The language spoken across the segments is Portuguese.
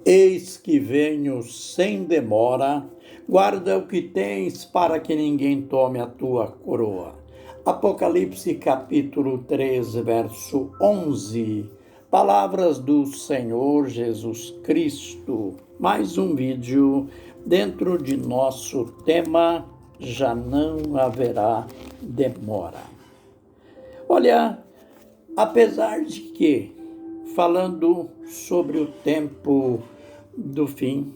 Eis que venho sem demora, guarda o que tens para que ninguém tome a tua coroa. Apocalipse capítulo 3, verso 11. Palavras do Senhor Jesus Cristo. Mais um vídeo dentro de nosso tema Já não haverá demora. Olha, apesar de que, falando sobre o tempo do fim,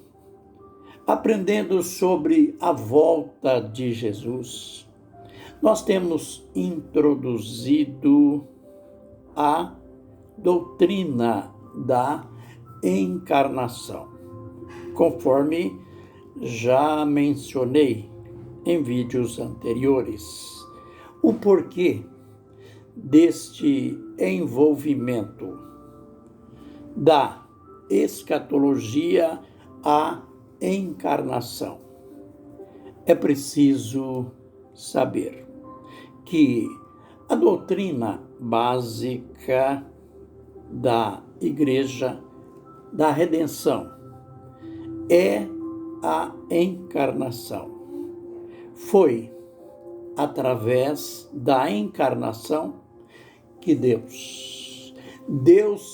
aprendendo sobre a volta de Jesus, nós temos introduzido a doutrina da encarnação, conforme já mencionei em vídeos anteriores. O porquê deste envolvimento da escatologia à encarnação. É preciso saber que a doutrina básica da Igreja da Redenção é a encarnação. Foi através da encarnação que Deus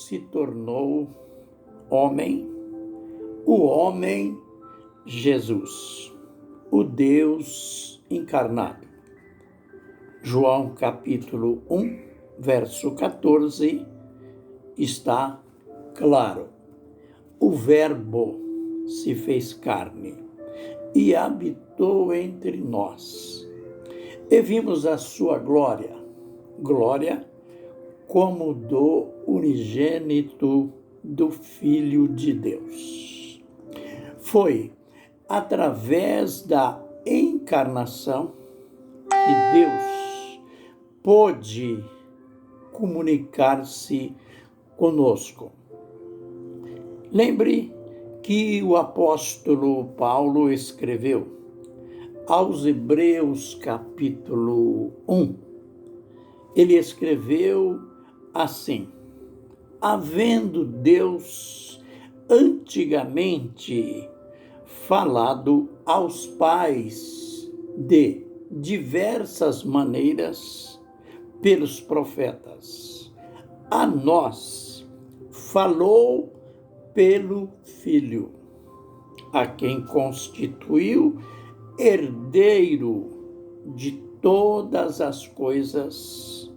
se tornou homem, o homem Jesus, o Deus encarnado. João capítulo 1, verso 14, está claro. O Verbo se fez carne e habitou entre nós. E vimos a sua glória como do unigênito do Filho de Deus. Foi através da encarnação que Deus pôde comunicar-se conosco. Lembre que o apóstolo Paulo escreveu aos Hebreus capítulo 1. Ele escreveu assim: havendo Deus antigamente falado aos pais de diversas maneiras pelos profetas, a nós falou pelo Filho, a quem constituiu herdeiro de todas as coisas,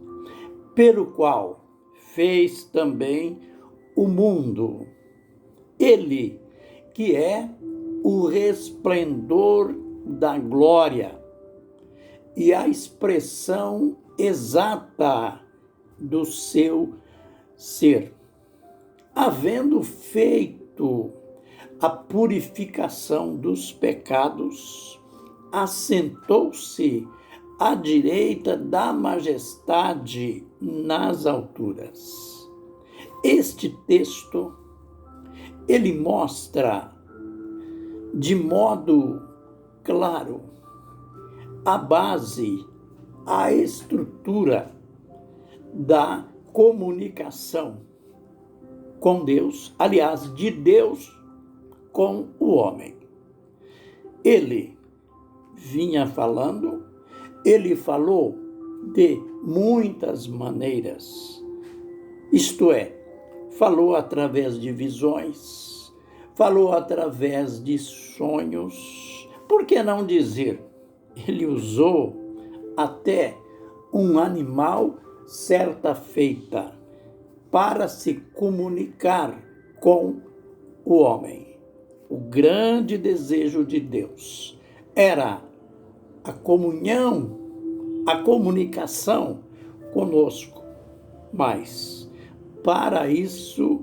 pelo qual fez também o mundo. Ele, que é o resplendor da glória e a expressão exata do seu ser, havendo feito a purificação dos pecados, assentou-se à direita da majestade nas alturas. Este texto, ele mostra de modo claro a base, a estrutura da comunicação com Deus, aliás, de Deus com o homem. Ele vinha falando, ele falou de muitas maneiras, isto é, falou através de visões, falou através de sonhos, por que não dizer? Ele usou até um animal certa feita para se comunicar com o homem. O grande desejo de Deus era a comunhão, a comunicação conosco, mas para isso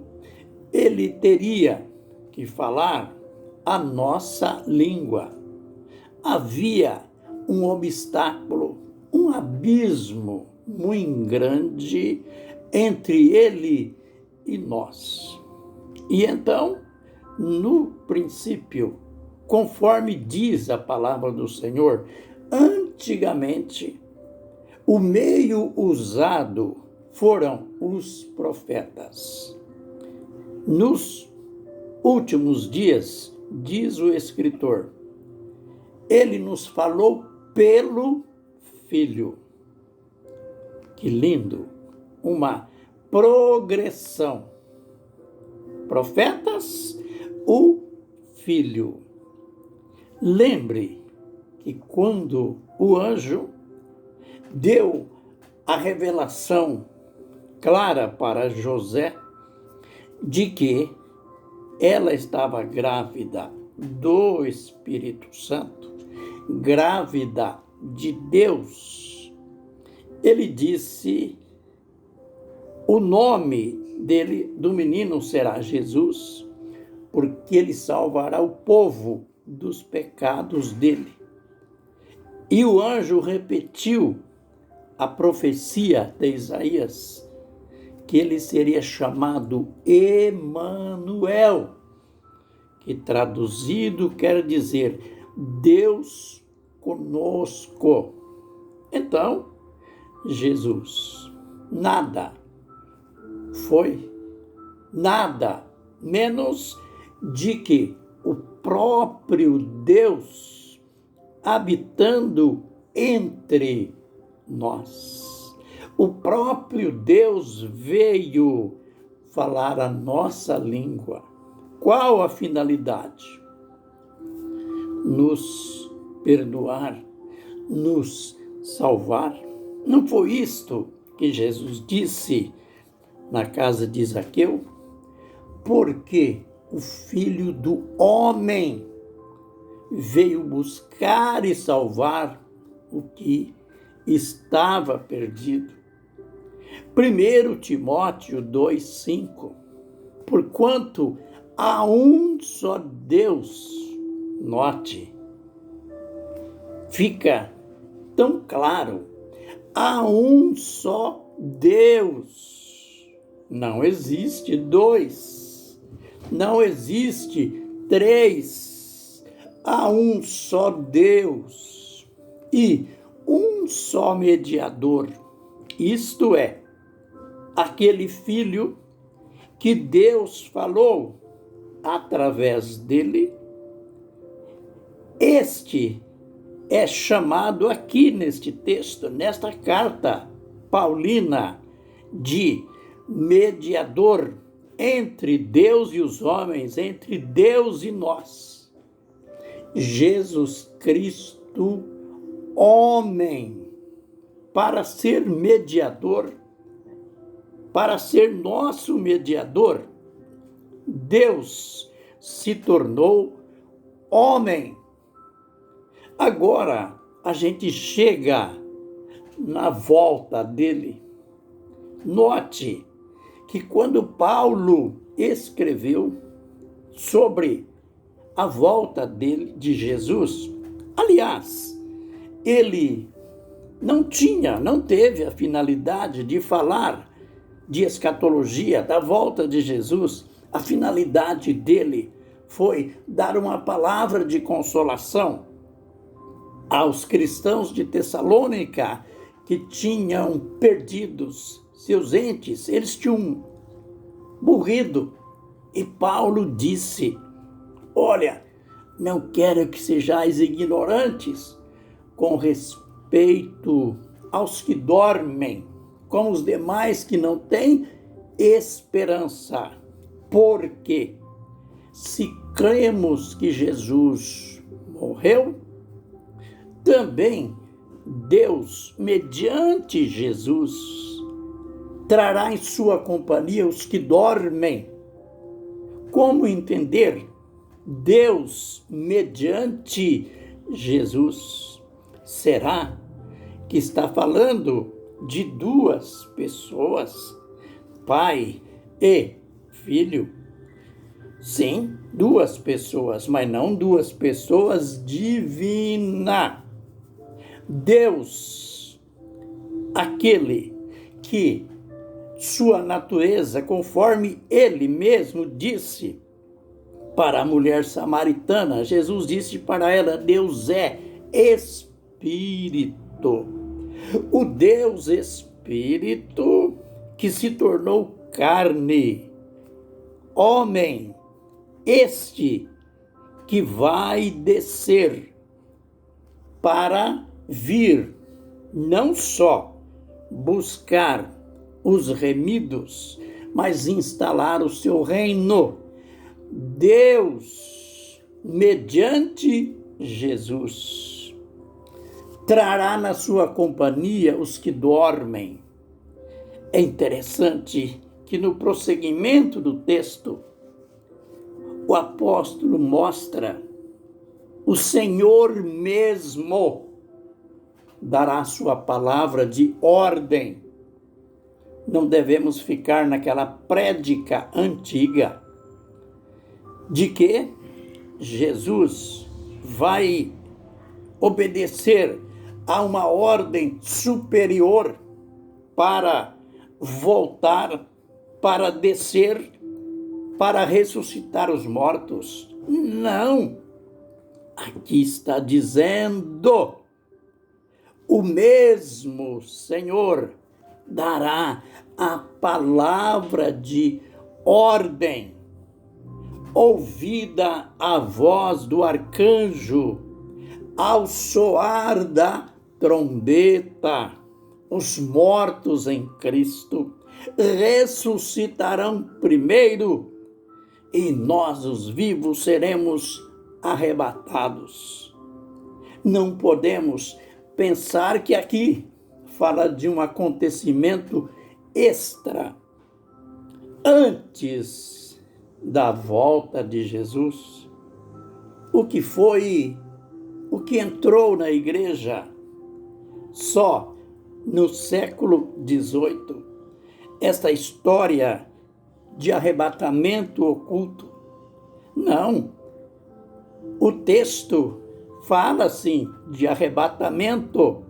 ele teria que falar a nossa língua. Havia um obstáculo, um abismo muito grande entre ele e nós. E então, no princípio, conforme diz a palavra do Senhor, antigamente, o meio usado foram os profetas. Nos últimos dias, diz o escritor, ele nos falou pelo Filho. Que lindo! Uma progressão. Profetas, o Filho. Lembre que quando o anjo deu a revelação clara para José de que ela estava grávida do Espírito Santo, grávida de Deus, ele disse: o nome do menino será Jesus, porque ele salvará o povo dos pecados dele. E o anjo repetiu a profecia de Isaías, que ele seria chamado Emanuel, que traduzido quer dizer Deus conosco. Então, Jesus, nada menos de que o próprio Deus habitando entre nós. O próprio Deus veio falar a nossa língua. Qual a finalidade? Nos perdoar, nos salvar. Não foi isto que Jesus disse na casa de Zaqueu? Porque o Filho do Homem veio buscar e salvar o que estava perdido. 1 Timóteo 2,5. Porquanto há um só Deus, note, fica tão claro, há um só Deus. Não existe dois, não existe três, há um só Deus e um só mediador, isto é, aquele Filho que Deus falou através dele. Este é chamado aqui neste texto, nesta carta paulina, de mediador entre Deus e os homens, entre Deus e nós. Jesus Cristo, homem, para ser mediador, para ser nosso mediador, Deus se tornou homem. Agora a gente chega na volta dele. Note que quando Paulo escreveu sobre a volta dele, de Jesus, aliás, ele não teve a finalidade de falar de escatologia, da volta de Jesus. A finalidade dele foi dar uma palavra de consolação aos cristãos de Tessalônica que tinham perdidos seus entes, eles tinham morrido. E Paulo disse: olha, não quero que sejais ignorantes com respeito aos que dormem, como os demais que não têm esperança. Porque se cremos que Jesus morreu, também Deus, mediante Jesus, trará em sua companhia os que dormem. Como entender Deus mediante Jesus? Será que está falando de duas pessoas, Pai e Filho? Sim, duas pessoas, mas não duas pessoas divinas. Deus, aquele que sua natureza, conforme ele mesmo disse para a mulher samaritana, Jesus disse para ela: Deus é Espírito. O Deus Espírito que se tornou carne, homem, este que vai descer para vir não só buscar os remidos, mas instalar o seu reino. Deus, mediante Jesus, trará na sua companhia os que dormem. É interessante que no prosseguimento do texto, o apóstolo mostra o Senhor mesmo dará sua palavra de ordem. Não devemos ficar naquela prédica antiga de que Jesus vai obedecer a uma ordem superior para voltar, para descer, para ressuscitar os mortos. Não! Aqui está dizendo: o mesmo Senhor dará a palavra de ordem, ouvida a voz do arcanjo, ao soar da trombeta. Os mortos em Cristo ressuscitarão primeiro e nós, os vivos, seremos arrebatados. Não podemos pensar que aqui fala de um acontecimento extra, antes da volta de Jesus. O que entrou na igreja só no século XVIII, esta história de arrebatamento oculto. Não, o texto fala sim de arrebatamento,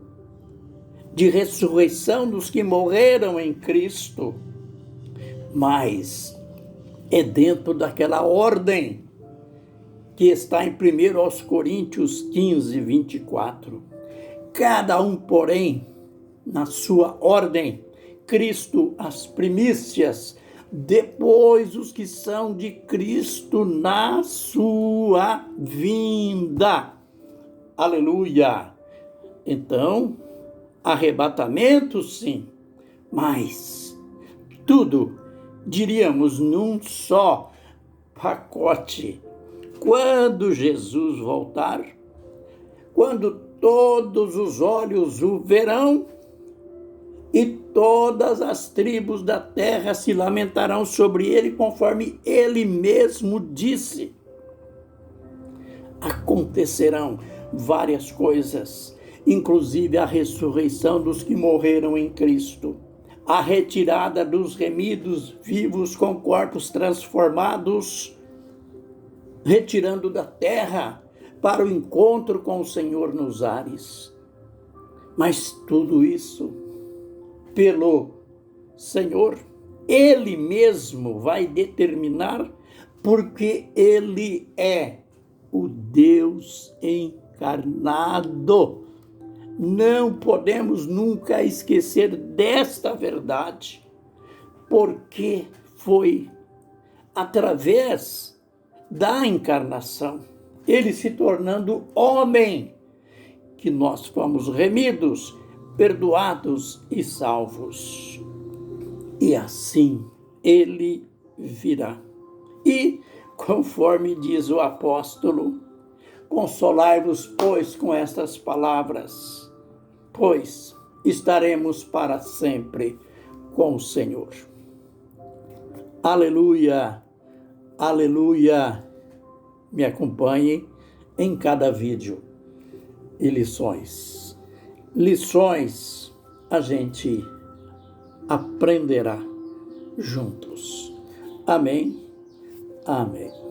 de ressurreição dos que morreram em Cristo, mas é dentro daquela ordem que está em 1 Coríntios 15, 24. Cada um, porém, na sua ordem, Cristo as primícias, depois os que são de Cristo na sua vinda. Aleluia! Então, arrebatamento sim, mas tudo, diríamos, num só pacote. Quando Jesus voltar, quando todos os olhos o verão e todas as tribos da terra se lamentarão sobre ele, conforme ele mesmo disse. Acontecerão várias coisas, inclusive a ressurreição dos que morreram em Cristo, a retirada dos remidos vivos com corpos transformados, retirando da terra para o encontro com o Senhor nos ares. Mas tudo isso, pelo Senhor, Ele mesmo vai determinar, porque Ele é o Deus encarnado. Não podemos nunca esquecer desta verdade, porque foi através da encarnação, ele se tornando homem, que nós fomos remidos, perdoados e salvos. E assim ele virá. E, conforme diz o apóstolo, consolai-vos, pois, com estas palavras, pois estaremos para sempre com o Senhor. Aleluia, aleluia. Me acompanhe em cada vídeo e lições. Lições a gente aprenderá juntos. Amém, amém.